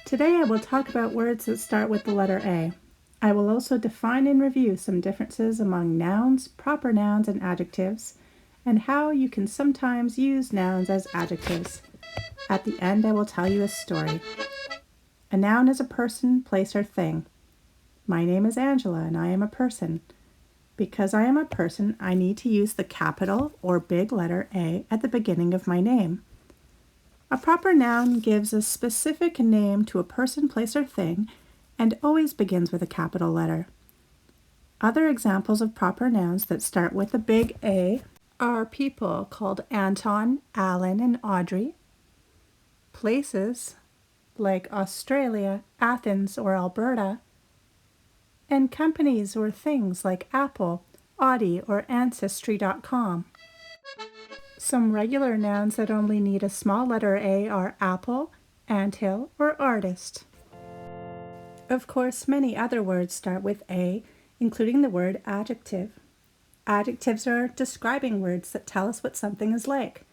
Today I will talk about words that start with the letter A. I will also define and review some differences among nouns, proper nouns, and adjectives, and how you can sometimes use nouns as adjectives. At the end, I will tell you a story. A noun is a person, place, or thing. My name is Angela, and I am a person. Because I am a person, I need to use the capital or big letter A at the beginning of my name. A proper noun gives a specific name to a person, place, or thing, and always begins with a capital letter. Other examples of proper nouns that start with a big A are people called Anton, Alan, and Audrey, places like Australia, Athens, or Alberta, and companies or things like Apple, Audi, or Ancestry.com. Some regular nouns that only need a small letter A are apple, anthill, or artist. Of course, many other words start with A, including the word adjective. Adjectives are describing words that tell us what something is like.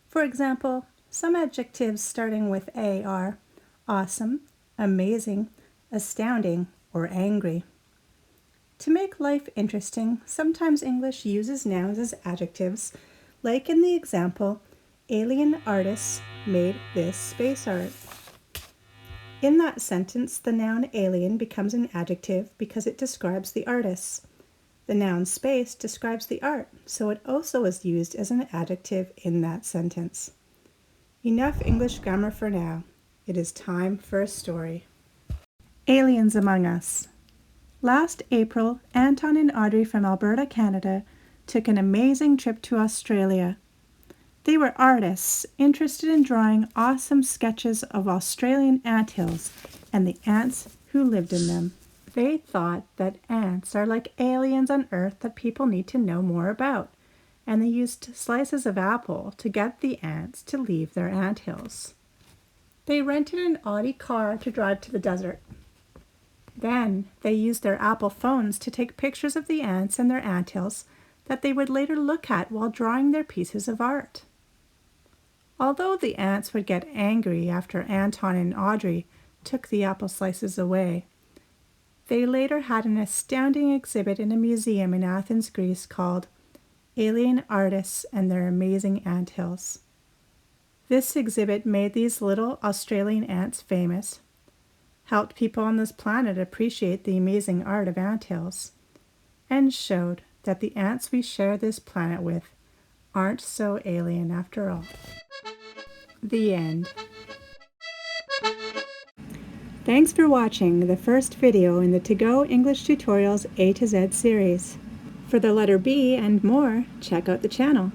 For example, some adjectives starting with A are awesome, amazing, astounding, or angry. To make life interesting, sometimes English uses nouns as adjectives, like in the example, alien artists made this space art. In that sentence, the noun alien becomes an adjective because it describes the artists. The noun space describes the art, so it also is used as an adjective in that sentence. Enough English grammar for now. It is time for a story. Aliens among us. Last April, Anton and Audrey from Alberta, Canada, took an amazing trip to Australia. They were artists interested in drawing awesome sketches of Australian anthills and the ants who lived in them. They thought that ants are like aliens on Earth that people need to know more about, and they used slices of apple to get the ants to leave their anthills. They rented an Audi car to drive to the desert. Then they used their Apple phones to take pictures of the ants and their anthills that they would later look at while drawing their pieces of art. Although the ants would get angry after Anton and Audrey took the apple slices away, they later had an astounding exhibit in a museum in Athens, Greece called Alien Artists and Their Amazing Anthills. This exhibit made these little Australian ants famous, helped people on this planet appreciate the amazing art of anthills, and showed that the ants we share this planet with aren't so alien after all. The end. Thanks for watching the first video in the To Go English Tutorials A to Z series. For the letter B and more, check out the channel.